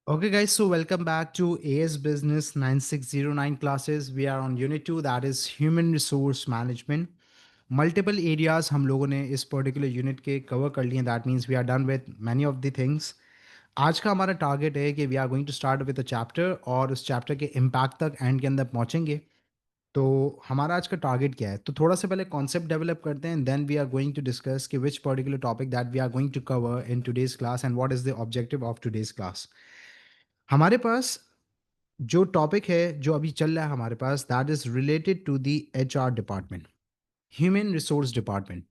Okay, guys, so welcome back to AS Business 9609 classes. We are on Unit 2, that is Human Resource Management. Multiple areas हम लोगों ने इस particular unit के cover कर लिए. That means we are done with many of the things. आज का हमारा टारगेट है कि we are going to start with a chapter और उस चैप्टर के इम्पैक्ट तक एंड के अंदर पहुंचेंगे. तो हमारा आज का टारगेट क्या है, तो थोड़ा सा पहले कॉन्सेप्ट डेवलप करते हैं, then we are going to discuss कि which particular topic that we are going to cover in today's class and what is the objective of today's class. हमारे पास जो टॉपिक है जो अभी चल रहा है हमारे पास, that is related to the HR department, human resource department.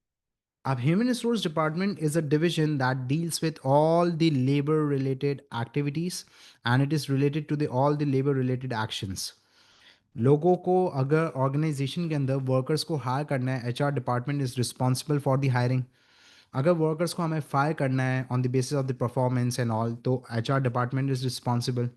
अब human resource department is a division that deals with all the labour related activities and it is related to the all the labour related actions. लोगों को अगर organisation के अंदर workers को higher करना है, HR department is responsible for the hiring. अगर workers को हमें फायर करना है on the basis of the performance and all, तो HR डिपार्टमेंट इज रिस्पॉन्सिबल.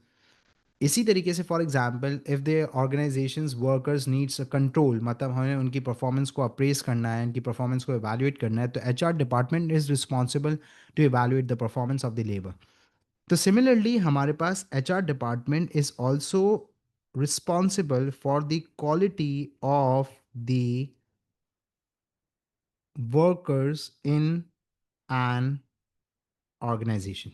इसी तरीके से for example if the organisations workers needs control, मतलब हमें उनकी परफॉर्मेंस को अप्रेस करना है, उनकी परफॉर्मेंस को एवेल्युएट करना है, तो HR department is responsible to evaluate the performance of the labour. तो सिमिलरली हमारे पास HR department is also responsible for the quality of the workers in an organisation.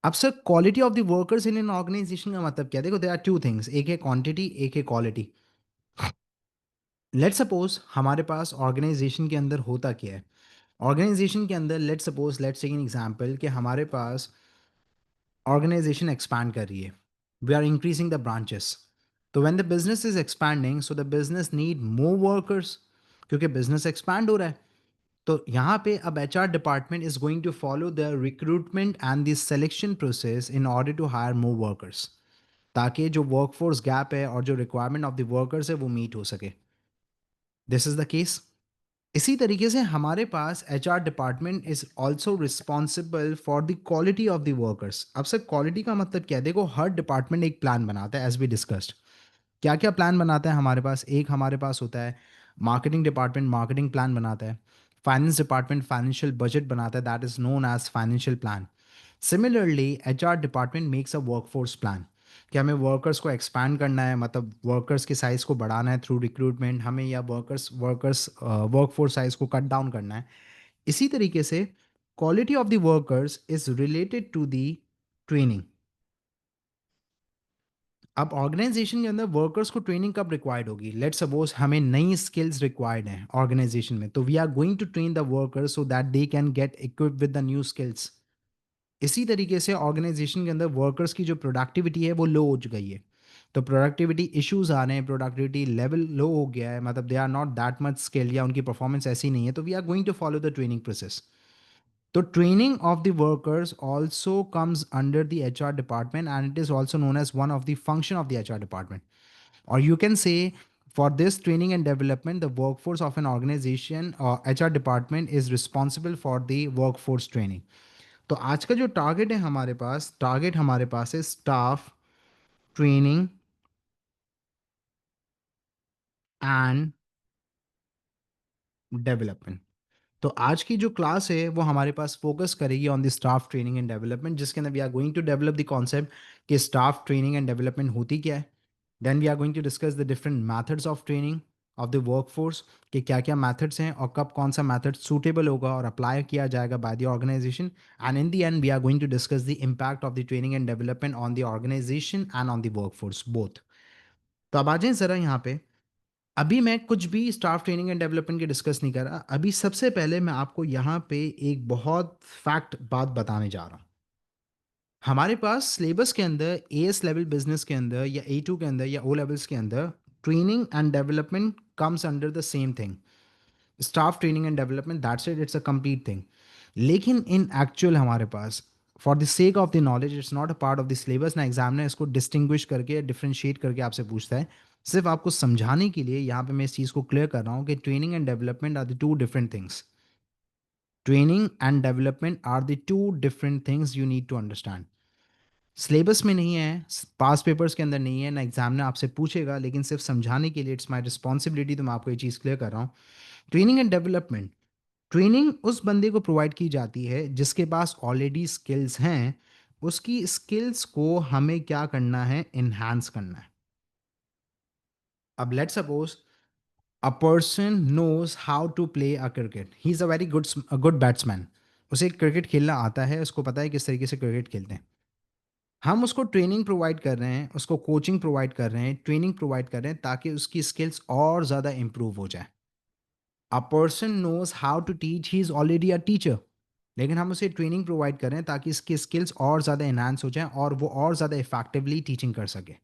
अब sir quality of the workers in an organisation का मतलब क्या है? देखो, there are two things, एक है क्वांटिटी, एक है क्वालिटी. लेट सपोज हमारे पास ऑर्गेनाइजेशन के अंदर होता क्या है. ऑर्गेनाइजेशन के अंदर let suppose let's take an example कि हमारे पास ऑर्गेनाइजेशन एक्सपैंड कर रही है, we are increasing the branches. तो when the business is expanding, so the business need more workers, क्योंकि बिजनेस एक्सपैंड हो रहा है. तो यहाँ पे अब HR department is going to follow the recruitment and the selection process in order to hire more workers, ताकि जो वर्कफोर्स गैप है और जो रिक्वायरमेंट ऑफ द वर्कर्स है वो मीट हो सके. This is the case. इसी तरीके से हमारे पास HR department is also responsible for the quality of the workers. अब सर क्वालिटी का मतलब क्या है? देखो, हर डिपार्टमेंट एक प्लान बनाता है एज वी डिस्कस्ड. क्या क्या प्लान बनाता है हमारे पास? एक हमारे पास होता है मार्केटिंग डिपार्टमेंट, मार्केटिंग प्लान बनाता है. फाइनेंस डिपार्टमेंट फाइनेंशियल बजट बनाता है, that is known as financial plan. Similarly HR department makes a workforce plan कि हमें वर्कर्स को एक्सपैंड करना है, मतलब वर्कर्स के साइज़ को बढ़ाना है थ्रू रिक्रूटमेंट हमें, या वर्कर्स वर्कर्स वर्कफोर्स साइज़ को कट डाउन करना है. इसी तरीके से quality of the workers is related to the training. अब ऑर्गेनाइजेशन के अंदर वर्कर्स को ट्रेनिंग कब रिक्वायर्ड होगी? लेट सपोज हमें नई स्किल्स रिक्वायर्ड हैं ऑर्गेनाइजेशन में, तो we are going to train the workers so that they can get equipped with the new skills. इसी तरीके से ऑर्गेनाइजेशन के अंदर वर्कर्स की जो प्रोडक्टिविटी है वो लो हो गई है, तो प्रोडक्टिविटी इश्यूज आ रहे हैं, प्रोडक्टिविटी लेवल लो हो गया है, मतलब they are not that much skilled या उनकी परफॉर्मेंस ऐसी नहीं है, तो we are going to follow the training process. तो training of the workers also comes under the HR department and it is also known as one of the function of the HR department. और you can say for this training and development, the workforce of an organization or HR department is responsible for the workforce training. तो आज का जो target हमारे पास है staff training and development. तो आज की जो क्लास है वो हमारे पास फोकस करेगी on the staff training and development, जिसके अंदर we are going to develop the concept कि स्टाफ ट्रेनिंग एंड डेवलपमेंट होती क्या है. Then we are going to discuss the different methods of training of the workforce, कि क्या क्या methods हैं और कब कौन सा मैथड सूटेबल होगा और अप्लाई किया जाएगा by the organisation. And in the end we are going to discuss the impact of the training and development on the organisation and on the workforce both. तो अब आ जाएं ज़रा यहाँ पे. अभी मैं कुछ भी स्टाफ ट्रेनिंग एंड डेवलपमेंट के डिस्कस नहीं कर रहा. अभी सबसे पहले मैं आपको यहाँ पे एक बहुत फैक्ट बात बताने जा रहा हूँ. हमारे पास सिलेबस के अंदर AS लेवल बिजनेस के अंदर या A2 के अंदर या O लेवल्स के अंदर training and development comes under the same thing, staff training and development, that's it, it's a complete thing. लेकिन इन एक्चुअल हमारे पास, for the sake of the knowledge, it's not a part of the syllabus. ना examiner इसको distinguish करके differentiate करके आपसे पूछता है. सिर्फ आपको समझाने के लिए यहाँ पे मैं इस चीज़ को क्लियर कर रहा हूँ कि training and development are the two different things. Training and development are the two different things, you need to understand. Syllabus में नहीं है, पास पेपर्स के अंदर नहीं है, ना एग्जामिनर आपसे पूछेगा, लेकिन सिर्फ समझाने के लिए इट्स माई रिस्पॉन्सिबिलिटी, तो मैं आपको ये चीज़ क्लियर कर रहा हूँ. ट्रेनिंग एंड डेवलपमेंट, ट्रेनिंग उस बंदे को प्रोवाइड की जाती है जिसके पास ऑलरेडी स्किल्स हैं, उसकी स्किल्स को हमें क्या करना है, इन्हांस करना है। अब let's suppose a person knows how to play a cricket, he is a very good batsman. उसे क्रिकेट खेलना आता है, उसको पता है किस तरीके से क्रिकेट खेलते हैं। हम उसको ट्रेनिंग प्रोवाइड कर रहे हैं, उसको कोचिंग प्रोवाइड कर रहे हैं, ट्रेनिंग प्रोवाइड कर रहे हैं ताकि उसकी स्किल्स और ज़्यादा इंप्रूव हो जाए। A person knows how to teach, he is already a teacher, लेकिन हम उसे ट्रेनिंग प्रोवाइड कर रहे हैं ताकि इसकी स्किल्स और ज़्यादा एनहांस हो जाएँ और वो और ज़्यादा इफेक्टिवली टीचिंग कर सके।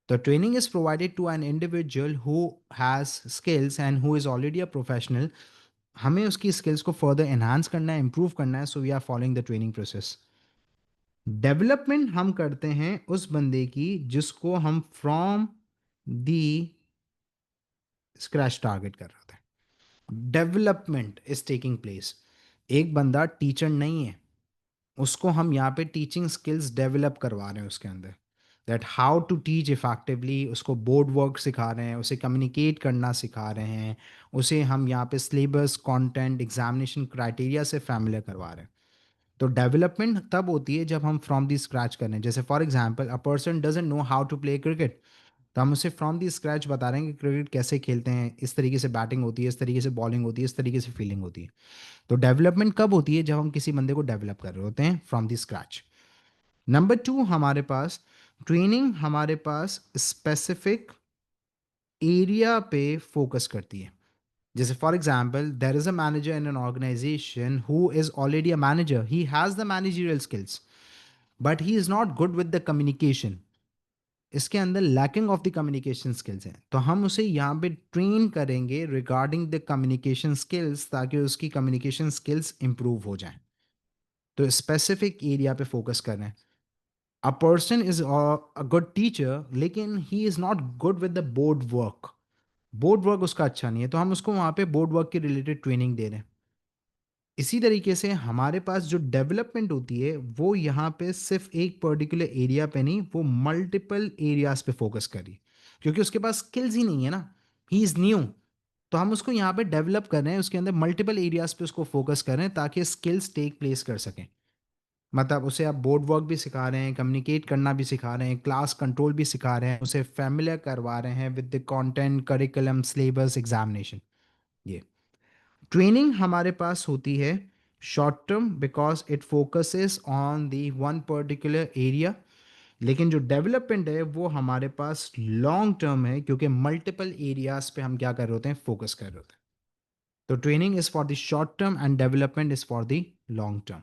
तो training is provided to an individual who has skills and who is already a professional. हमें उसकी स्किल्स को फर्दर एनहांस करना है, इम्प्रूव करना है, so we are following the training process. Development हम करते हैं उस बंदे की जिसको हम फ्रॉम दी स्क्रैच टारगेट कर रहे थे। Development is taking place. एक बंदा टीचर नहीं है, उसको हम यहाँ पे टीचिंग स्किल्स डेवलप करवा रहे हैं उसके अंदर, that how to teach effectively. उसको बोर्ड वर्क सिखा रहे हैं, उसे कम्युनिकेट करना सिखा रहे हैं, उसे हम यहाँ पे सिलेबस, कंटेंट, एग्जामिनेशन क्राइटेरिया से फैमिलियर करवा रहे हैं। तो डेवलपमेंट तब होती है जब हम फ्रॉम दी स्क्रैच कर रहे हैं। जैसे for example a person doesn't know how to play cricket, तो हम उसे फ्रॉम दी स्क्रैच बता रहे हैं कि क्रिकेट कैसे खेलते हैं, इस तरीके से बैटिंग होती है, इस तरीके से बॉलिंग होती है, इस तरीके से फील्डिंग होती है। तो डेवलपमेंट कब होती है, जब हम किसी बंदे को डेवलप कर रहे होते हैं from the scratch. Number two, हमारे पास ट्रेनिंग हमारे पास स्पेसिफिक एरिया पे फोकस करती है। जैसे for example there is a manager in an organisation who is already a manager, he has the managerial skills but he is not good with the communication. इसके अंदर lacking of the communication skills हैं, तो हम उसे यहाँ पे train करेंगे regarding the communication skills ताकि उसकी कम्युनिकेशन स्किल्स इंप्रूव हो जाएं। तो स्पेसिफिक एरिया पे फोकस कर रहे हैं। A person is a good teacher लेकिन he is not good with the board work, board work उसका अच्छा नहीं है, तो हम उसको वहाँ पे बोर्ड वर्क के रिलेटेड ट्रेनिंग दे रहे हैं। इसी तरीके से हमारे पास जो डेवलपमेंट होती है वो यहाँ पे सिर्फ एक पर्टिकुलर एरिया पे नहीं, वो मल्टीपल एरियाज पे फोकस करी, क्योंकि उसके पास स्किल्स ही नहीं है ना, ही इज़ न्यू। तो हम उसको यहाँ पे डेवलप कर रहे हैं, उसके अंदर मल्टीपल एरियाज पे उसको फोकस कर रहे हैं ताकि स्किल्स टेक प्लेस कर सकें। मतलब उसे आप बोर्ड वर्क भी सिखा रहे हैं, कम्युनिकेट करना भी सिखा रहे हैं, क्लास कंट्रोल भी सिखा रहे हैं, उसे फैमिलियर करवा रहे हैं with the content, curriculum, syllabus, examination. ये ट्रेनिंग हमारे पास होती है short term because it focuses on the one particular area, लेकिन जो डेवलपमेंट है वो हमारे पास लॉन्ग टर्म है क्योंकि मल्टीपल एरियाज पे हम क्या कर रहे होते हैं, फोकस कर रहे होते हैं। तो training is for the short term and development is for the long term.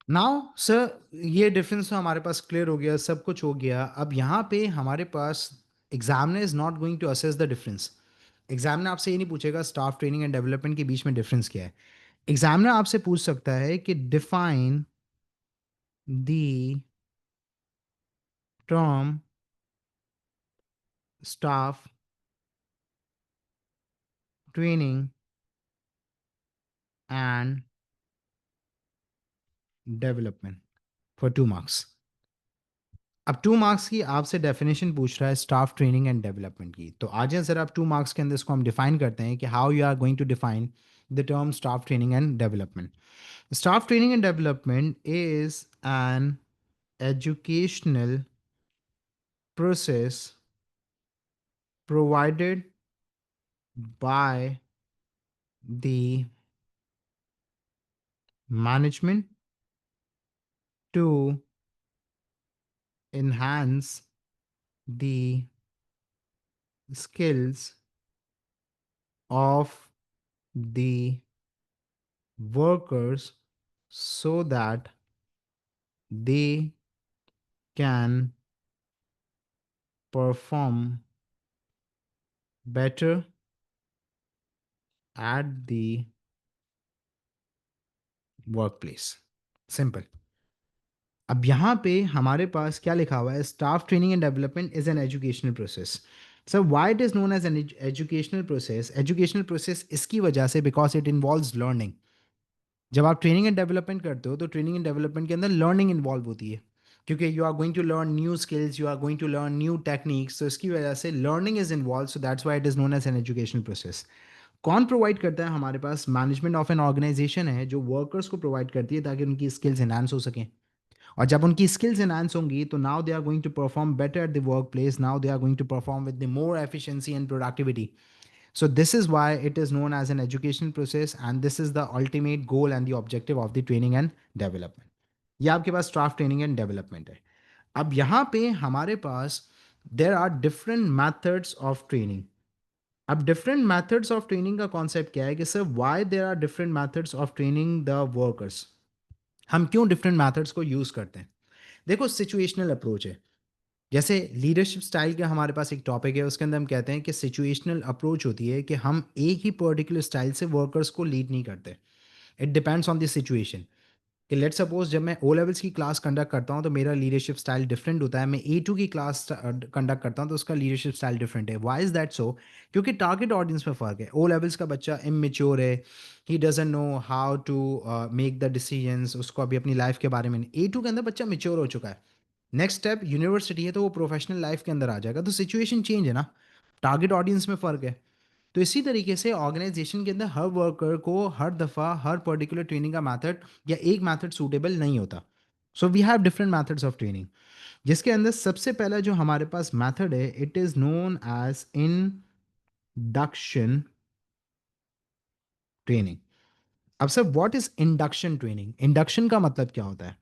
Now sir ये डिफरेंस तो हमारे पास क्लियर हो गया, सब कुछ हो गया। अब यहाँ पे हमारे पास examiner is not going to assess the difference. Examiner आपसे ये नहीं पूछेगा स्टाफ ट्रेनिंग एंड डेवलपमेंट के बीच में डिफरेंस क्या है। एग्जामिनर आपसे पूछ सकता है कि define the term staff training and development for 2 marks. अब 2 मार्क्स की आपसे डेफिनेशन पूछ रहा है स्टाफ ट्रेनिंग एंड डेवलपमेंट की, तो आ जाए सर आप 2 मार्क्स के अंदर इसको हम डिफाइन करते हैं कि how you are going to define the term staff training and development. Staff training and development is an educational process provided by the management to enhance the skills of the workers so that they can perform better at the workplace. Simple. अब यहाँ पे हमारे पास क्या लिखा हुआ है, staff training and development is an educational process. Sir why it is known as an educational process? Educational process इसकी वजह से बिकॉज इट इन्वॉल्व्स लर्निंग। जब आप ट्रेनिंग एंड डेवलपमेंट करते हो तो ट्रेनिंग एंड डेवलपमेंट के अंदर लर्निंग इन्वॉल्व होती है, क्योंकि you are going to learn new skills, you are going to learn new techniques, तो इसकी वजह से learning is involve, so that's why it is known as an educational process. कौन प्रोवाइड करता है? हमारे पास मैनेजमेंट ऑफ एन ऑर्गेनाइजेशन है जो वर्कर्स को प्रोवाइड करती है ताकि उनकी स्किल्स एनहांस हो सकें। और जब उनकी स्किल्स एनहांस होंगी तो now they are going to perform better at the work place, now they are going to perform with the more efficiency and productivity. So this is why it is known as an educational process, and this is the ultimate goal and the objective of the training and development. ये आपके पास staff training and development है। अब यहाँ पे हमारे पास there are different methods of training. अब डिफरेंट मेथड्स ऑफ ट्रेनिंग का कॉन्सेप्ट क्या है कि sir why there are different methods of training the workers. हम क्यों डिफरेंट मेथड्स को यूज करते हैं? देखो, सिचुएशनल अप्रोच है। जैसे लीडरशिप स्टाइल का हमारे पास एक टॉपिक है, उसके अंदर हम कहते हैं कि सिचुएशनल अप्रोच होती है कि हम एक ही पर्टिकुलर स्टाइल से वर्कर्स को लीड नहीं करते। It depends on the situation. कि लेट्स सपोज जब मैं ओ लेवल्स की क्लास कंडक्ट करता हूँ तो मेरा लीडरशिप स्टाइल डिफरेंट होता है। मैं A2 की क्लास कंडक्ट करता हूँ तो उसका लीडरशिप स्टाइल डिफरेंट है। Why is that so? क्योंकि टारगेट ऑडियंस में फ़र्क है। ओ लेवल्स का बच्चा इमेच्योर है, he doesn't know how to make the decisions, उसको अभी अपनी लाइफ के बारे में नहीं। A2 के अंदर बच्चा मेच्योर हो चुका है। नेक्स्ट स्टेप यूनिवर्सिटी है तो वो प्रोफेशनल लाइफ के अंदर आ जाएगा, तो सिचुएशन चेंज है ना, टारगेट ऑडियंस में फ़र्क है। तो इसी तरीके से ऑर्गेनाइजेशन के अंदर हर वर्कर को हर दफ़ा हर पर्टिकुलर ट्रेनिंग का मेथड या एक मेथड सूटेबल नहीं होता। So we have different methods of training, जिसके अंदर सबसे पहला जो हमारे पास मेथड है it is known as induction training. अब sir what is induction training? Induction का मतलब क्या होता है?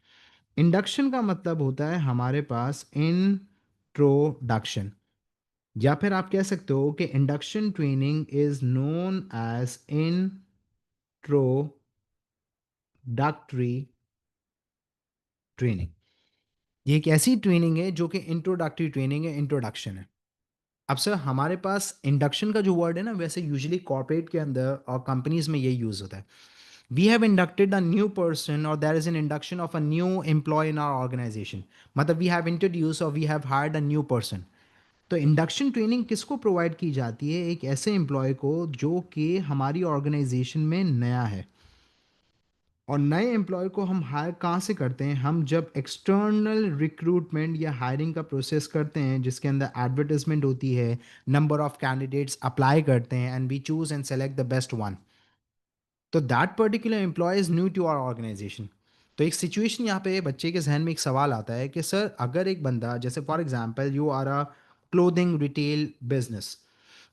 इंडक्शन का मतलब होता है हमारे पास इंट्रोडक्शन, या फिर आप कह सकते हो कि induction training is known as introductory training. ये एक ऐसी ट्रेनिंग है जो कि इंट्रोडक्टरी ट्रेनिंग है, इंट्रोडक्शन है। अब सर हमारे पास इंडक्शन का जो वर्ड है ना, वैसे यूजुअली कॉर्पोरेट के अंदर और कंपनीज में ये यूज होता है। We have inducted a new person और there is an induction of a new employee in our organisation. मतलब वी हैव इंट्रोड्यूस और we have hired a new person. तो इंडक्शन ट्रेनिंग किसको प्रोवाइड की जाती है? एक ऐसे एम्प्लॉय को जो कि हमारी ऑर्गेनाइजेशन में नया है। और नए एम्प्लॉय को हम हायर कहाँ से करते हैं? हम जब एक्सटर्नल रिक्रूटमेंट या हायरिंग का प्रोसेस करते हैं जिसके अंदर एडवर्टाइजमेंट होती है, नंबर ऑफ कैंडिडेट्स अप्लाई करते हैं and we choose and select the best one. तो that particular employee is new to our organisation. तो एक सिचुएशन यहाँ पे बच्चे के जहन में एक सवाल आता है कि सर अगर एक बंदा, जैसे for example you are a clothing retail business,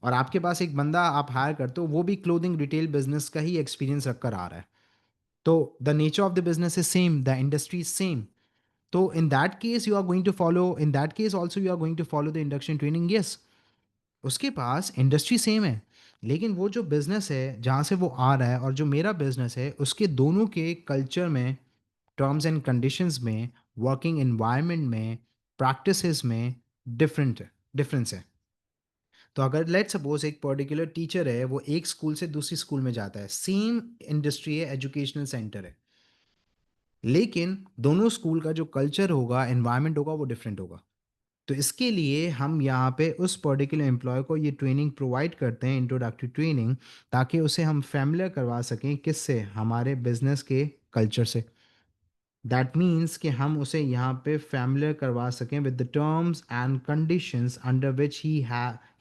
और आपके पास एक बंदा आप हायर करते हो वो भी क्लोथिंग रिटेल बिजनेस का ही एक्सपीरियंस रखकर आ रहा है, तो the nature of the business is same, the industry is same. तो in that case you are going to follow, in that case also you are going to follow the induction training, yes. उसके पास industry same है, लेकिन वो जो business है जहाँ से वो आ रहा है और जो मेरा बिज़नेस है उसके दोनों के कल्चर में, टर्म्स एंड कंडीशंस में, वर्किंग एनवायरनमेंट में, प्रैक्टिसेस में डिफरेंस है। तो अगर लेट्स सपोज एक पर्टिकुलर टीचर है, वो एक स्कूल से दूसरी स्कूल में जाता है, सेम इंडस्ट्री है, एजुकेशनल सेंटर है, लेकिन दोनों स्कूल का जो कल्चर होगा, एनवायरनमेंट होगा, वो डिफरेंट होगा। तो इसके लिए हम यहाँ पे उस पर्टिकुलर एम्प्लॉय को ये ट्रेनिंग प्रोवाइड करते हैं, इंट्रोडक्टरी ट्रेनिंग, ताकि उसे हम फैमिलियर करवा सकें किससे? हमारे बिजनेस के कल्चर से। दैट मीन्स कि हम उसे यहाँ पे फैमिलियर करवा सकें with the terms and conditions under which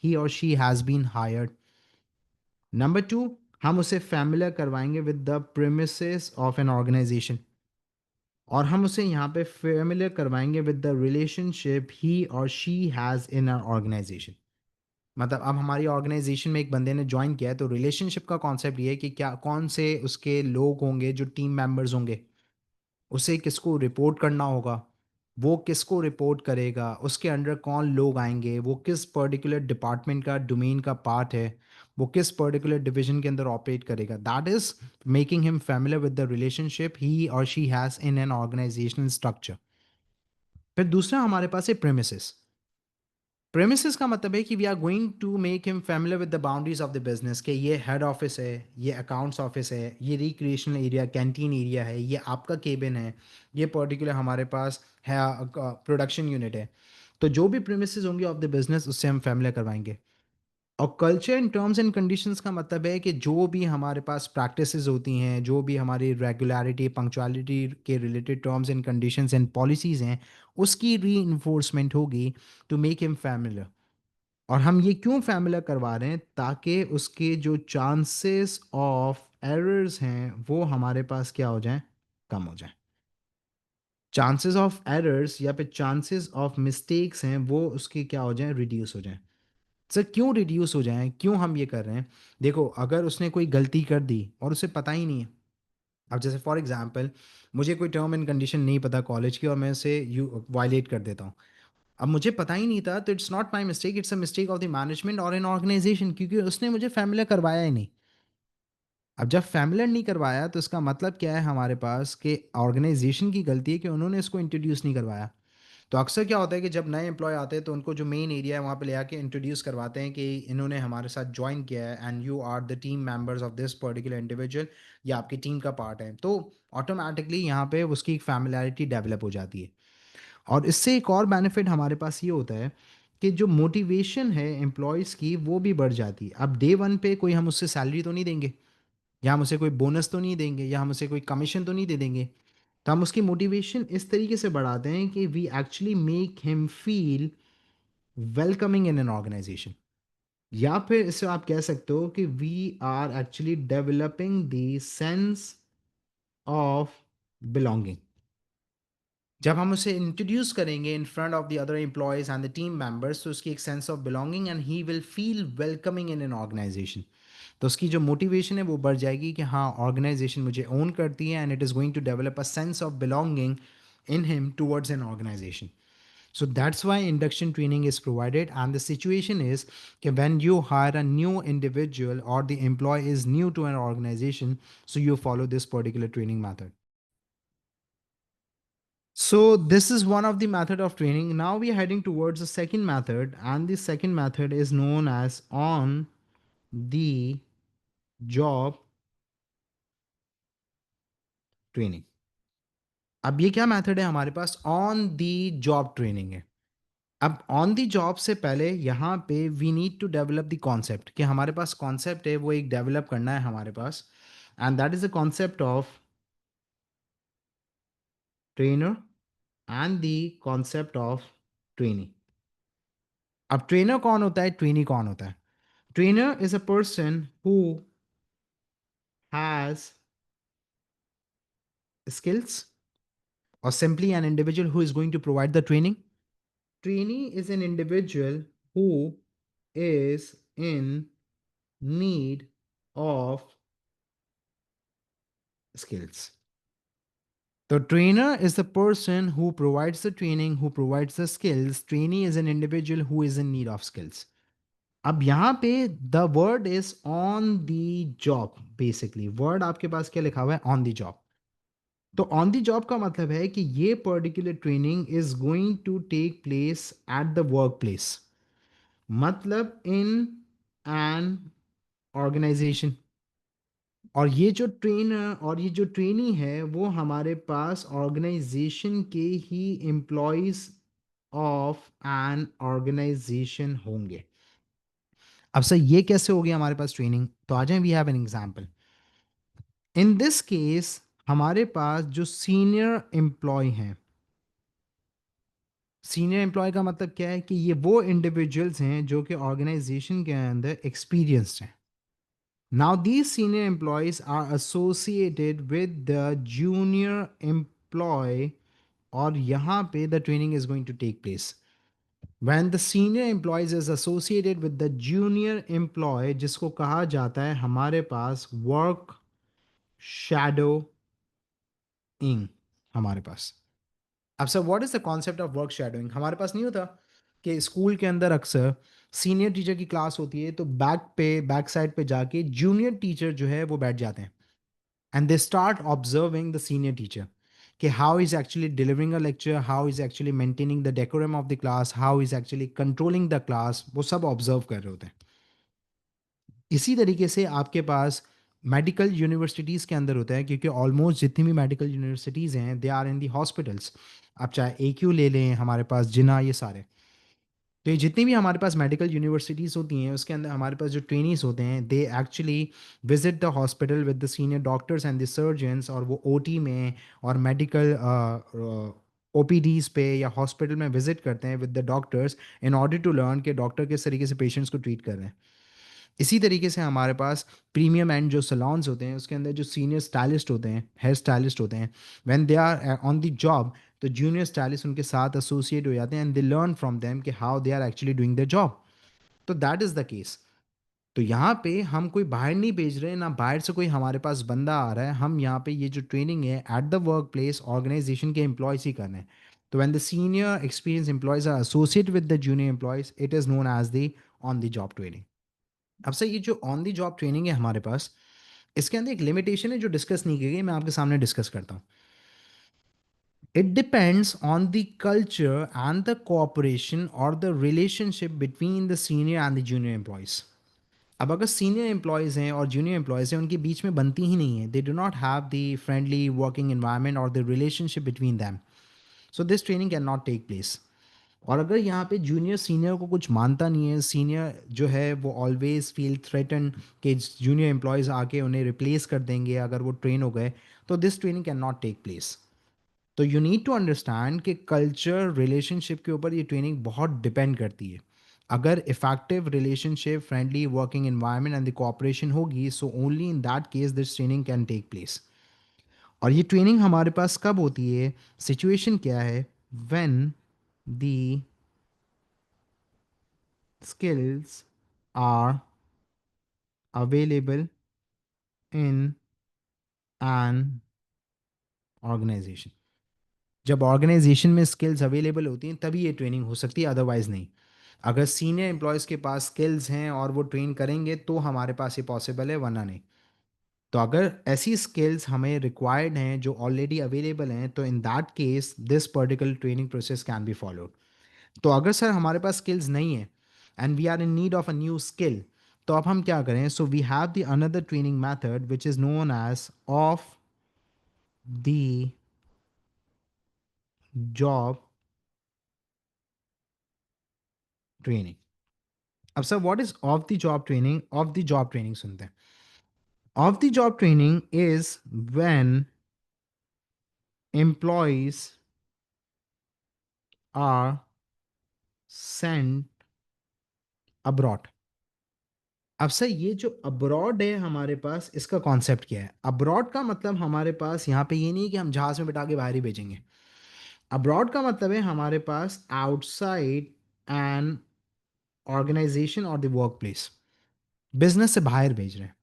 he और she has been hired. Number two, हम उसे फैमिलियर करवाएंगे with the premises of an organisation, और हम उसे यहाँ पे फेमिलियर करवाएंगे विद द रिलेशनशिप ही और she has in our organisation. मतलब अब हमारी ऑर्गेनाइजेशन में एक बंदे ने ज्वाइन किया है तो रिलेशनशिप का कॉन्सेप्ट ये है कि क्या कौन से उसके लोग होंगे जो टीम मेंबर्स होंगे, उसे किसको रिपोर्ट करना होगा, वो किसको रिपोर्ट करेगा, उसके अंडर कौन लोग आएंगे, वो किस पर्टिकुलर डिपार्टमेंट का डोमेन का पार्ट है, वो किस पर्टिकुलर डिवीजन के अंदर ऑपरेट करेगा। That is making him familiar with the relationship he और she has in an organisational structure. फिर दूसरा हमारे पास है प्रेमिसेस। प्रेमिसेस का मतलब है कि we are going to make him familiar with the boundaries of the business, कि ये हेड ऑफिस है, ये अकाउंट्स ऑफिस है, ये रिक्रिएशनल एरिया कैंटीन एरिया है, ये आपका केबिन है, ये पर्टिकुलर हमारे पास है प्रोडक्शन यूनिट है। तो जो भी प्रेमिसेस होंगे ऑफ द बिजनेस उससे हम फैमिलियर करवाएंगे। और culture in terms and conditions का मतलब है कि जो भी हमारे पास प्रैक्टिसेस होती हैं, जो भी हमारी रेगुलरिटी पंक्चुअलिटी के related terms and conditions and policies हैं, उसकी री इन्फोर्समेंट होगी टू मेक हिम फैमिलियर। और हम ये क्यों फैमिलियर करवा रहे हैं, ताकि उसके जो चांसेस ऑफ एरर्स हैं वो हमारे पास क्या हो जाएं, कम हो जाएं। चांसेस ऑफ एरर्स या फिर चांसेस ऑफ मिस्टेक्स हैं वो उसके क्या हो जाएं, रिड्यूस हो जाएं। सर क्यों रिड्यूस हो जाएं, क्यों हम ये कर रहे हैं? देखो, अगर उसने कोई गलती कर दी और उसे पता ही नहीं है, अब जैसे फॉर एग्जांपल मुझे कोई टर्म एंड कंडीशन नहीं पता कॉलेज की और मैं उसे यू वायलेट कर देता हूँ। अब मुझे पता ही नहीं था, तो it's not my mistake, it's a mistake of the management और एन ऑर्गेनाइजेशन, क्योंकि उसने मुझे फैमिलियर करवाया ही नहीं। अब जब फैमिलियर नहीं करवाया तो इसका मतलब क्या है हमारे पास, कि ऑर्गेनाइजेशन की गलती है कि उन्होंने इसको इंट्रोड्यूस नहीं करवाया। तो अक्सर क्या होता है कि जब नए एम्प्लॉय आते हैं तो उनको जो मेन एरिया है वहाँ पे ले आके इंट्रोड्यूस करवाते हैं कि इन्होंने हमारे साथ ज्वाइन किया है and you are the team members of this particular individual, या आपकी टीम का पार्ट है, तो ऑटोमेटिकली यहाँ पे उसकी एक फैमिलैरिटी डेवलप हो जाती है। और इससे एक और बेनिफिट हमारे पास ये होता है कि जो मोटिवेशन है एम्प्लॉयज़ की वो भी बढ़ जाती है। अब डे वन पे कोई हम उससे सैलरी तो नहीं देंगे, या हम उसे कोई बोनस तो नहीं देंगे, या हम उसे कोई कमीशन तो नहीं दे देंगे। तो हम उसकी मोटिवेशन इस तरीके से बढ़ाते हैं कि we actually make him feel welcoming in an organisation, या फिर इससे आप कह सकते हो कि we are actually developing the sense of belonging. जब हम उसे इंट्रोड्यूस करेंगे in front of the other employees and the team members, तो उसकी एक sense of belonging and he will feel welcoming in an organisation. तो उसकी जो मोटिवेशन है वो बढ़ जाएगी कि हाँ, ऑर्गेनाइजेशन मुझे ओन करती है and it is going to develop a sense of belonging in him towards an organization. So that's why induction training is provided. And the situation is that when you hire a new individual or the employee is new to an organization, so you follow this particular training method. So this is one of the method of training. Now we are heading towards the second method, and the second method is known as on the job training. अब ये क्या method है हमारे पास, on the job training है। अब on the job से पहले यहाँ पे we need to develop the concept, कि हमारे पास कॉन्सेप्ट है वो एक डेवलप करना है हमारे पास, and that is the concept of trainer and the concept of trainee. अब ट्रेनर कौन होता है, ट्रेनी कौन होता है? Trainer is a person who has skills, or simply an individual who is going to provide the training. Trainee is an individual who is in need of skills. The trainer is the person who provides the training, who provides the skills. Trainee is an individual who is in need of skills. अब यहाँ पे the word is on the job, basically word आपके पास क्या लिखा हुआ है, on the job. तो ऑन द जॉब का मतलब है कि ये particular training is going to take place at the work place, मतलब इन एन ऑर्गेनाइजेशन। और ये जो ट्रेनर और ये जो ट्रेनी है वो हमारे पास ऑर्गेनाइजेशन के ही एम्प्लॉयज ऑफ एन ऑर्गेनाइजेशन होंगे। अब सर ये कैसे होगी हमारे पास ट्रेनिंग, तो आ जाए, we have an example. In this case हमारे पास जो सीनियर एम्प्लॉय हैं, सीनियर एम्प्लॉय का मतलब क्या है कि ये वो इंडिविजुअल्स हैं जो कि ऑर्गेनाइजेशन के अंदर एक्सपीरियंस्ड हैं। Now, these senior employees are associated with the junior employee, और यहाँ पे the training is going to take place. When the senior employees is associated with the junior employee, जिसको कहा जाता है हमारे पास work shadowing, हमारे पास। अब sir what is the concept of work shadowing, हमारे पास नहीं होता कि स्कूल के अंदर अक्सर सीनियर टीचर की क्लास होती है तो बैक साइड पे जाके जूनियर टीचर जो है वो बैठ जाते हैं, and they start observing the senior teacher, कि how is actually delivering a lecture, how is actually maintaining the decorum of the class, how is actually controlling the class, वो सब ऑब्जर्व कर रहे होते हैं। इसी तरीके से आपके पास मेडिकल यूनिवर्सिटीज़ के अंदर होता है, क्योंकि ऑलमोस्ट जितनी भी मेडिकल यूनिवर्सिटीज़ हैं they are in the hospitals. आप चाहे AQ ले लें, हमारे पास जिना, ये सारे, तो ये जितनी भी हमारे पास मेडिकल यूनिवर्सिटीज़ होती हैं उसके अंदर हमारे पास जो ट्रेनीज होते हैं they actually visit the hospital with the senior doctors and the surgeons, और वो OT में और मेडिकल ओपीडीज पे या हॉस्पिटल में विजिट करते हैं with the doctors in order to learn कि डॉक्टर किस तरीके से पेशेंट्स को ट्रीट कर रहे हैं। इसी तरीके से हमारे पास प्रीमियम एंड जो सलॉन्स होते हैं उसके अंदर जो सीनियर स्टाइलिस्ट होते हैं, हेयर स्टाइलिस्ट होते हैं, when they are on the job, तो जूनियर स्टाइलिस्ट उनके साथ एसोसिएट हो जाते हैं and they learn from them कि how they are actually doing the job. तो दैट इज़ द केस। तो यहाँ पे हम कोई बाहर नहीं भेज रहे, ना बाहर से कोई हमारे पास बंदा आ रहा है, हम यहाँ पे ये जो ट्रेनिंग है at the work place organisation के एम्प्लॉयज़ ही कर रहे हैं। तो when the senior experience employees are associate with the junior employees, it is known as the on the job training. अब सर ये जो ऑन द जॉब ट्रेनिंग है हमारे पास, इसके अंदर एक लिमिटेशन है जो डिस्कस नहीं की गई, मैं आपके सामने डिस्कस करता हूँ। It depends on the culture and the cooperation और the relationship between the senior and the junior employees. अब अगर सीनियर एम्प्लॉयज़ हैं और जूनियर एम्प्लॉयज़ हैं, उनके बीच में बनती ही नहीं है, they do not have the friendly working environment और the relationship between them, so this training can not take place. और अगर यहाँ पे जूनियर सीनियर को कुछ मानता नहीं है, सीनियर जो है वो ऑलवेज फील थ्रेटन कि जूनियर एम्प्लॉयज़ आके उन्हें रिप्लेस कर देंगे अगर वो ट्रेन हो गए, तो this training can not take place. तो यू नीड टू अंडरस्टैंड कि कल्चर रिलेशनशिप के ऊपर ये ट्रेनिंग बहुत डिपेंड करती है। अगर effective relationship, friendly working environment and the cooperation होगी, so only in that case this training can take place. और ये ट्रेनिंग हमारे पास कब होती है, सिचुएशन क्या है, when the skills are available in an organization। जब ऑर्गेनाइजेशन में स्किल्स अवेलेबल होती हैं तभी ये ट्रेनिंग हो सकती है, अदरवाइज नहीं। अगर सीनियर एम्प्लॉयज़ के पास स्किल्स हैं और वो ट्रेन करेंगे तो हमारे पास ये पॉसिबल है, वरना नहीं। तो अगर ऐसी स्किल्स हमें रिक्वायर्ड हैं जो ऑलरेडी अवेलेबल हैं, तो in that case this particular training process can be followed. तो अगर सर हमारे पास स्किल्स नहीं है and we are in need of a new skill, तो अब हम क्या करें, so we have the another training method which is known as off the job training. अब sir what is off the job training? Of the job training सुनते हैं। Off the job training is when employees are sent abroad. अब sir ये जो abroad है हमारे पास, इसका concept क्या है? अब्रॉड का मतलब हमारे पास यहाँ पे ये नहीं है कि हम जहाज में बिठा के बाहर ही भेजेंगे। अब्रॉड का मतलब है हमारे पास आउटसाइड एन ऑर्गेनाइजेशन और द वर्क प्लेस, बिजनेस से बाहर भेज रहे हैं,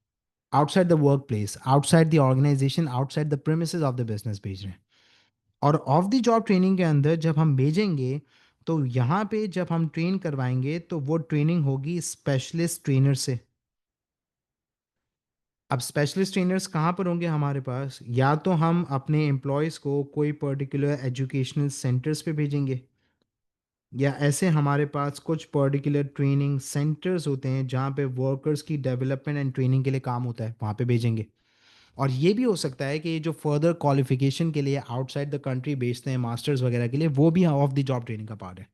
outside the work place, outside the organisation, outside the premises of the business भेज रहे हैं। और ऑफ द जॉब ट्रेनिंग के अंदर जब हम भेजेंगे, तो यहाँ पे जब हम ट्रेन करवाएंगे तो वो ट्रेनिंग होगी स्पेशलिस्ट ट्रेनर से। अब स्पेशलिस्ट ट्रेनर्स कहाँ पर होंगे हमारे पास? या तो हम अपने एम्प्लॉयज़ को कोई पर्टिकुलर एजुकेशनल सेंटर्स पे भेजेंगे, या ऐसे हमारे पास कुछ पर्टिकुलर ट्रेनिंग सेंटर्स होते हैं जहाँ पे वर्कर्स की डेवलपमेंट एंड ट्रेनिंग के लिए काम होता है, वहाँ पे भेजेंगे। और ये भी हो सकता है कि ये जो फर्दर क्वालिफिकेशन के लिए आउटसाइड द कंट्री भेजते हैं मास्टर्स वगैरह के लिए, वो भी ऑफ द जॉब ट्रेनिंग का पार्ट है।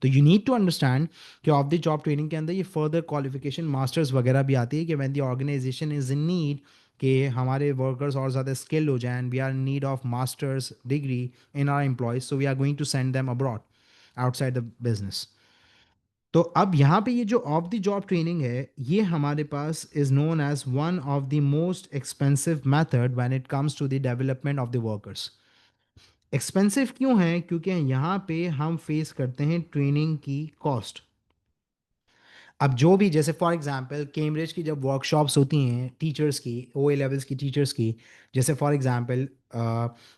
तो यू नीड टू अंडरस्टैंड कि ऑफ द जॉब ट्रेनिंग के अंदर ये फर्दर क्वालिफिकेशन मास्टर्स वगैरह भी आती है कि when the organisation is in need कि हमारे वर्कर्स और ज़्यादा स्किल हो जाए and we are in need of masters degree in our employees, so we are going to send them abroad outside the business. तो अब यहाँ पे ये जो ऑफ द जॉब ट्रेनिंग है, ये हमारे पास is known as one of the most expensive method when it comes to the development of the workers. Expensive क्यों है? क्योंकि यहाँ पे हम फेस करते हैं ट्रेनिंग की कॉस्ट। अब जो भी, जैसे फॉर एग्जांपल कैम्ब्रिज की जब वर्कशॉप्स होती हैं टीचर्स की, ओ ए लेवल्स की टीचर्स की, जैसे for example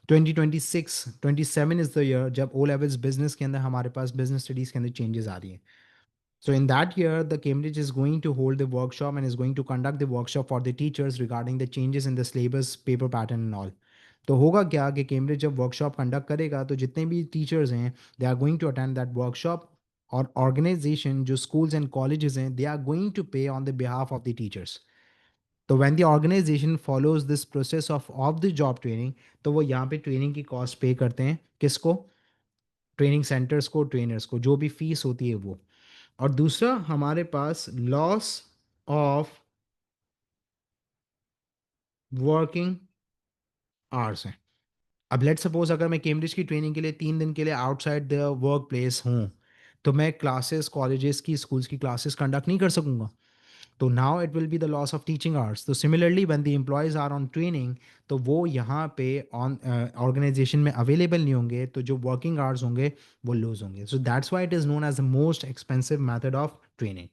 2026-27 is the year जब ओ लेवल्स बिजनेस के अंदर हमारे पास बिजनेस स्टडीज़ के अंदर चेंजेस आ रही हैं। So in that year, the Cambridge is going to hold the workshop and is going to conduct the workshop for the teachers regarding the changes in the syllabus, paper pattern and all. तो होगा क्या कि Cambridge जब workshop conduct करेगा तो जितने भी teachers हैं they are going to attend that workshop, और ऑर्गेनाइजेशन जो स्कूल्स एंड कॉलेजेस हैं they are going to pay on the behalf of the teachers. तो when the organisation follows this process of the job training, तो वो यहाँ पे training की cost पे करते हैं, किसको? ट्रेनिंग सेंटर्स को, ट्रेनर्स को, जो भी फीस होती है वो। और दूसरा हमारे पास लॉस ऑफ वर्किंग आवर्स है। अब लेट्स सपोज अगर मैं कैम्ब्रिज की ट्रेनिंग के लिए 3 दिन के लिए आउटसाइड द वर्क प्लेस हूँ, तो मैं क्लासेस, कॉलेजेस की, स्कूल्स की क्लासेस कंडक्ट नहीं कर सकूंगा। तो now it will be the loss of teaching hours. तो similarly when the employees are on training, तो वो यहाँ पे ऑन ऑर्गेनाइजेशन में अवेलेबल नहीं होंगे, तो जो वर्किंग आवर्स होंगे वो लूज होंगे। So that's why it is known as the most expensive method of training.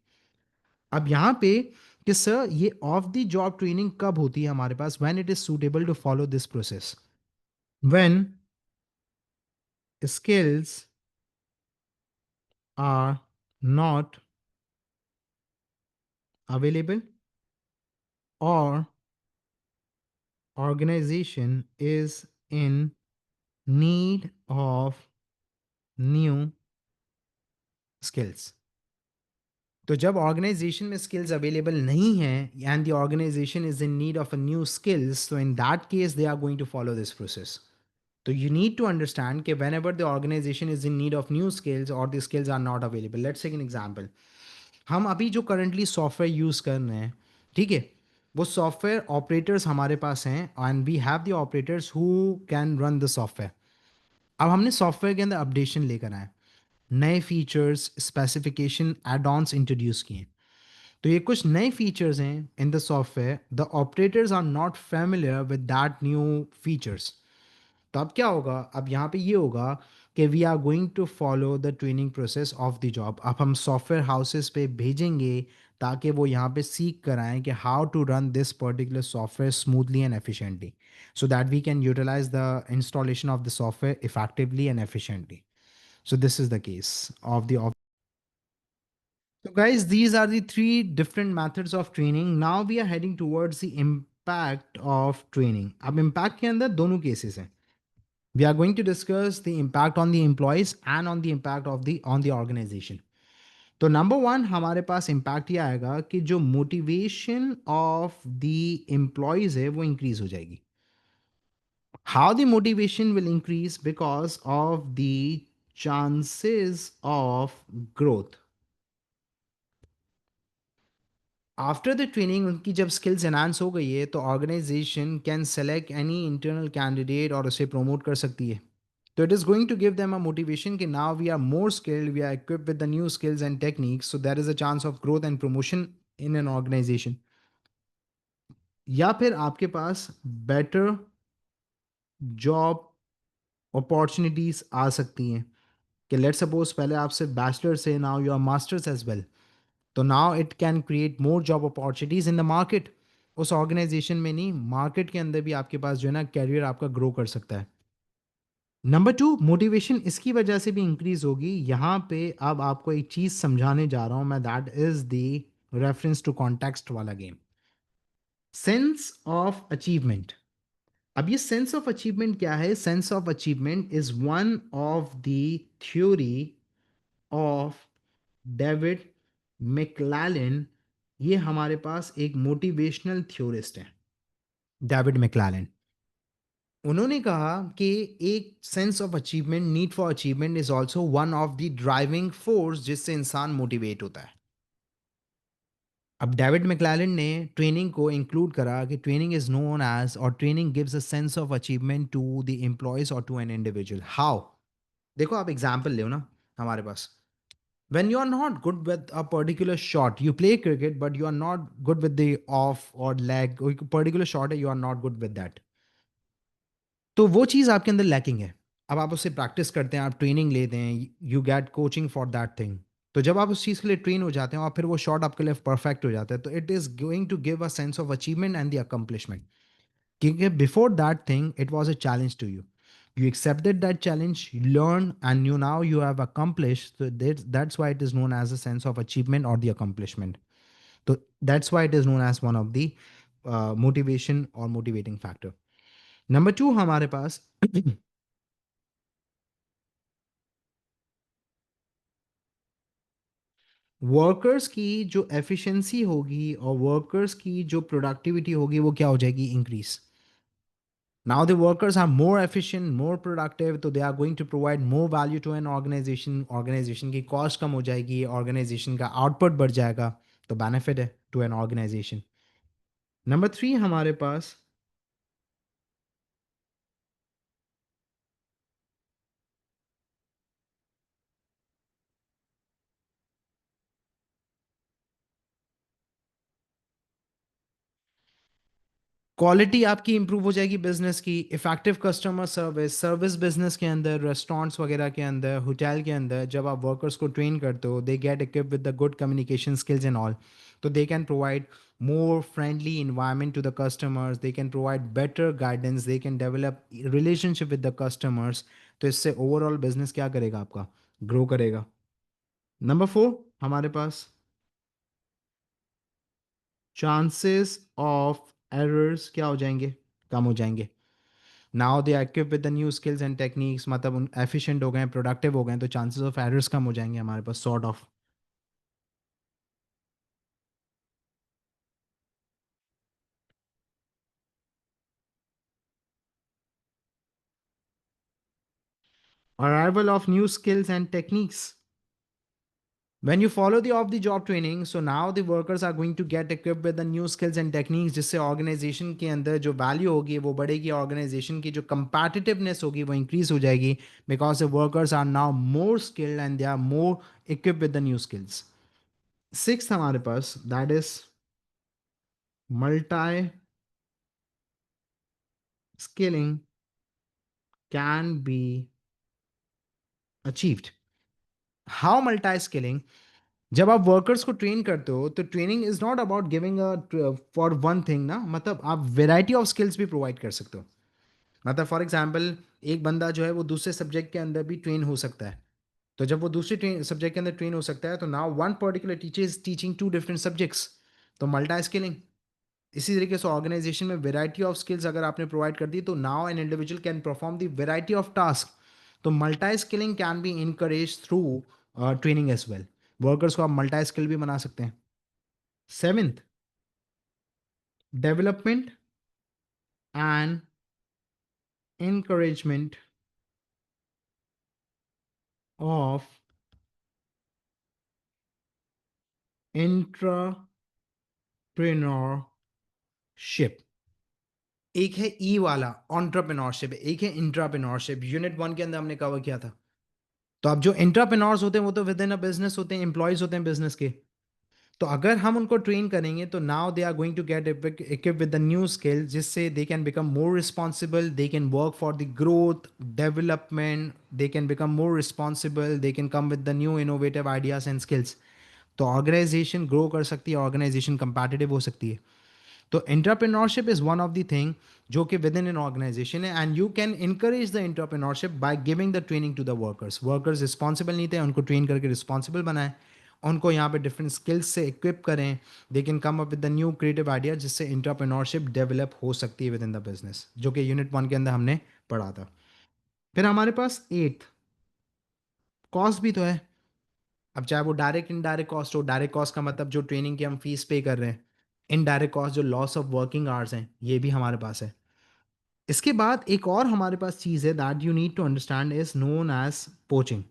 अब यहाँ पे कि सर ये ऑफ द जॉब ट्रेनिंग कब होती है हमारे पास? When it is suitable to follow this process, when skills are not available or organization is in need of new skills। तो जब ऑर्गेनाइजेशन में स्किल्स अवेलेबल नहीं हैं and the organisation is in need of a new skills, तो in that case they are going to follow this process. तो you need to understand कि whenever the organization is in need of new skills or the skills are not available, let's take an example। हम अभी जो currently software use कर रहे हैं, ठीक है, वो सॉफ्टवेयर ऑपरेटर्स हमारे पास हैं and we have the operators who can run the software. अब हमने सॉफ्टवेयर के अंदर अपडेशन लेकर आए, नए features, specification, add ons introduce किए। तो ये कुछ नए फीचर्स हैं in the software, the operators are not familiar with that new features. तो अब क्या होगा? अब यहाँ पे ये होगा कि we are going to follow the training process of the job. अब हम सॉफ्टवेयर हाउसेस पे भेजेंगे ताकि वो यहाँ पे सीख कर आएँ कि how to run this particular software smoothly and efficiently, so that we can utilise the installation of the software effectively and efficiently. So this is the case of the. So guys, these are the three different methods of training. Now we are heading towards the impact of training. अब impact के अंदर दोनों cases हैं. We are going to discuss the impact on the employees and on the impact of the on the organization. तो number one हमारे पास impact ये आएगा कि जो मोटिवेशन ऑफ द एम्प्लॉयज है वो इंक्रीज हो जाएगी। How the motivation will increase? Because of the chances of growth. After the training उनकी जब स्किल्स एनहांस हो गई है, तो organisation can select any internal candidate और उसे प्रमोट कर सकती है। तो it is going to give them a motivation कि now we are more skilled, we are equipped with the new skills and techniques, so there is a chance of growth and promotion in an organisation. या फिर आपके पास better job opportunities आ सकती हैं कि let suppose पहले आप सिर्फ बैचलर से, now you are masters as well. तो now it can create more job opportunities in the market. उस ऑर्गेनाइजेशन में नहीं, मार्केट के अंदर भी आपके पास जो है ना कैरियर आपका ग्रो कर सकता है। नंबर टू, मोटिवेशन इसकी वजह से भी इंक्रीज होगी। यहाँ पे अब आपको एक चीज समझाने जा रहा हूं मैं, that is the reference to context वाला गेम। Sense of achievement. अब ये सेंस ऑफ अचीवमेंट क्या है? Sense of achievement is one of the theory of David McClelland. ये हमारे पास एक मोटिवेशनल थ्योरिस्ट है, डेविड मैक्लेलन। उन्होंने कहा कि एक sense of achievement, need for achievement is also one of the driving force जिससे इंसान मोटिवेट होता है। अब डेविड मैक्लेलन ने ट्रेनिंग को इंक्लूड करा कि ट्रेनिंग इज नोन एज, और training gives a sense of achievement to the employees और टू एन इंडिविजुअल। हाउ? देखो आप एग्जाम्पल ले ना हमारे पास, when you are not good with a particular shot, you play cricket but you are not good with the off or leg, or particular shot है, you are not good with that, तो वो चीज़ आपके अंदर lacking है। अब आप उससे practice करते हैं, आप ट्रेनिंग लेते हैं, you get coaching for that thing. तो जब आप उस चीज़ के लिए ट्रेन हो जाते हैं और फिर वो शॉट आपके लिए परफेक्ट हो जाता है, तो it is going to give a sense of achievement and the accomplishment. क्योंकि before that thing it was a challenge to you, you accepted that challenge, you learned, and you now you have accomplished. So that's why it is known as a sense of achievement or the accomplishment. So that's why it is known as one of the motivation or motivating factor. Number two हमारे पास workers की जो efficiency होगी और workers की जो productivity होगी वो क्या हो जाएगी? Increase. Now the workers are more efficient, more productive, तो they are going to provide more value to an organization. Organization की cost कम हो जाएगी, organization का output बढ़ जाएगा, तो benefit है to an organization. Number three हमारे पास क्वालिटी आपकी इंप्रूव हो जाएगी बिजनेस की, effective customer service, service business के अंदर, रेस्टोरेंट्स वगैरह के अंदर, होटल के अंदर जब आप वर्कर्स को ट्रेन करते हो, they get equip with the good communication skills and all, तो they can provide more friendly environment to the customers, they can provide better guidance, they can develop relationship with the customers. तो इससे overall business क्या करेगा आपका, grow करेगा। Number 4 हमारे पास chances of errors क्या हो जाएंगे, कम हो जाएंगे। Now they are equip with the new skills and techniques, मतलब उन एफिशिएंट हो गए हैं, प्रोडक्टिव हो गए हैं, तो चांसेस ऑफ एरर्स कम हो जाएंगे हमारे पास, sort of. Arrival of new skills and techniques, when you follow the off the job training, so now the workers are going to get equipped with the new skills and techniques, जिससे organisation के अंदर जो value होगी वो बढ़ेगी, organisation की जो competitiveness होगी वो इंक्रीज हो जाएगी, because the workers are now more skilled and they are more equipped with the new skills. Six हमारे पास that is multi skilling can be achieved. How multi skilling, जब आप वर्कर्स को ट्रेन करते हो तो training is not about giving for one thing ना, मतलब आप वेराइटी ऑफ स्किल्स भी प्रोवाइड कर सकते हो। मतलब फॉर एग्जांपल एक बंदा जो है वो दूसरे सब्जेक्ट के अंदर भी ट्रेन हो सकता है, तो जब वो दूसरे सब्जेक्ट के अंदर ट्रेन हो सकता है तो now one particular teacher is teaching to different subjects, तो मल्टी स्किलिंग। इसी तरीके से ऑर्गेनाइजेशन में वेराइटी ऑफ स्किल्स अगर आपने प्रोवाइड कर दी तो now an individual can perform the variety of task, तो multi skilling can be encourage through training as well. Workers को आप मल्टी स्किल भी बना सकते हैं। Seventh, development and encouragement of entrepreneurship। एक है ई वाला ऑन्टरप्रेन्योरशिप, एक है इंट्राप्रेन्योरशिप, यूनिट 1 के अंदर हमने कवर किया था। तो अब जो एंटरप्रेन्योर्स होते हैं वो तो विद इन अ बिजनेस होते हैं, एम्प्लॉयज होते हैं बिजनेस के, तो अगर हम उनको ट्रेन करेंगे तो now they are going to get equip with the new skill, जिससे they can become more responsible, they can work for the growth development, they can become more responsible, they can come with the new innovative ideas and skills. तो organisation grow कर सकती है, organisation competitive हो सकती है। तो entrepreneurship is one of the thing जो कि विद इन एन ऑर्गेनाइजेशन है, and you can encourage the entrepreneurship by giving the training to the workers. Workers responsible नहीं थे, उनको ट्रेन करके रिस्पॉन्सिबल बनाएं, उनको यहाँ पे डिफरेंट स्किल्स से इक्विप करें, दे can come up with the new creative idea, जिससे एंटरप्रेन्योरशिप डेवलप हो सकती है विद इन द बिजनेस, जो कि यूनिट 1 के अंदर हमने पढ़ा था। फिर हमारे पास एट, कॉस्ट भी तो है। अब चाहे वो डायरेक्ट इनडायरेक्ट कॉस्ट हो, डायरेक्ट कॉस्ट का मतलब जो ट्रेनिंग की हम फीस पे कर रहे हैं, इनडायरेक्ट कॉस्ट जो लॉस ऑफ वर्किंग आवर्स हैं, ये भी हमारे पास है। इसके बाद एक और हमारे पास चीज़ है that you need to understand, is known as poaching.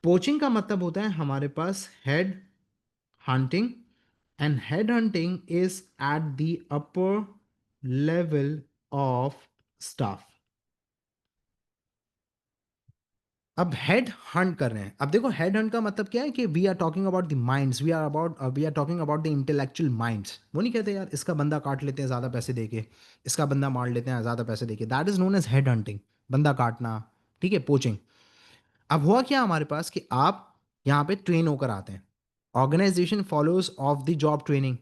Poaching का मतलब होता है हमारे पास head hunting, and head hunting is at the upper level of staff. अब हेड हंट कर रहे हैं, अब देखो हेड हंट का मतलब क्या है कि we are talking about the minds, we are talking about the intellectual minds. वो नहीं कहते यार इसका बंदा काट लेते हैं ज़्यादा पैसे देके, इसका बंदा मार लेते हैं ज़्यादा पैसे देके, that is known as head hunting, बंदा काटना। ठीक है, पोचिंग। अब हुआ क्या हमारे पास कि आप यहाँ पे ट्रेन होकर आते हैं, organisation follows of the job training,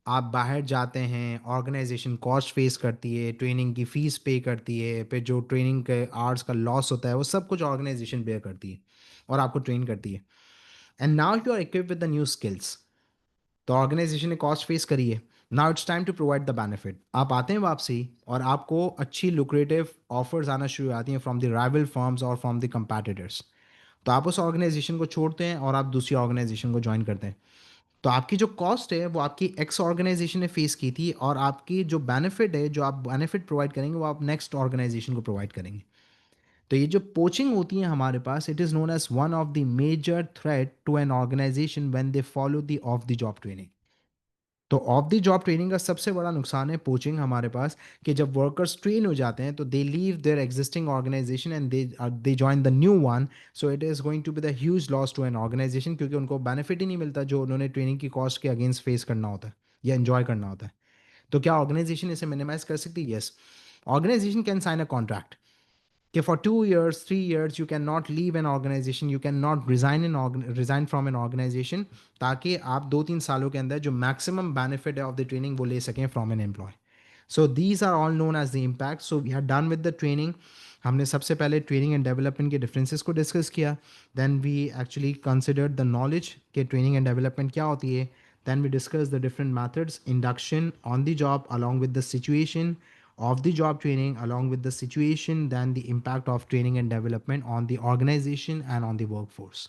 आप बाहर जाते हैं, ऑर्गेनाइजेशन कॉस्ट फेस करती है, ट्रेनिंग की फीस पे करती है, फिर जो ट्रेनिंग के आवर्स का लॉस होता है वो सब कुछ ऑर्गेनाइजेशन बेयर करती है और आपको ट्रेन करती है। And now you are equip with the new skills, तो ऑर्गेनाइजेशन ने कॉस्ट फेस करी है, now it's time to provide the benefit. आप आते हैं वापसी और आपको अच्छी लुक्रेटिव ऑफर्स आना शुरू हो जाती हैं फ्रॉम द राइवल फर्म्स और फ्रॉम द कंपैटिटर्स, तो आप उस ऑर्गेनाइजेशन को छोड़ते हैं और आप दूसरी ऑर्गेनाइजेशन को ज्वाइन करते हैं। तो आपकी जो कॉस्ट है वो आपकी एक्स ऑर्गेनाइजेशन ने फेस की थी, और आपकी जो बेनिफिट है, जो आप बेनिफिट प्रोवाइड करेंगे, वो आप नेक्स्ट ऑर्गेनाइजेशन को प्रोवाइड करेंगे। तो ये जो पोचिंग होती है हमारे पास, it is known as one of the major threat to an organisation when they follow the off the job training. तो ऑफ द जॉब ट्रेनिंग का सबसे बड़ा नुकसान है पोचिंग हमारे पास, कि जब वर्कर्स ट्रेन हो जाते हैं तो they leave their existing organisation and they join the new one, so it is going to be the huge loss to an organisation, क्योंकि उनको बेनिफिट ही नहीं मिलता जो उन्होंने ट्रेनिंग की कॉस्ट के अगेंस्ट फेस करना होता है या एंजॉय करना होता है। तो क्या ऑर्गेनाइजेशन इसे मिनिमाइज कर सकती है? Yes, organisation can sign a contract कि for 2 years 3 years you can not leave an organisation, you can not resign from an organisation, ताकि आप 2-3 सालों के अंदर जो मैक्सिमम बेनिफिट है ऑफ द ट्रेनिंग वो ले सकें from an employ. So these are all known as the impact. So we are done with the training. हमने सबसे पहले ट्रेनिंग एंड डेवलपमेंट के डिफरेंसेस को डिस्कस किया. Then we actually considered the knowledge के ट्रेनिंग एंड डेवलपमेंट क्या होती है. Then we discuss the different methods, induction on the job along with the situation of the job training along with the situation, then the impact of training and development on the organization and on the workforce.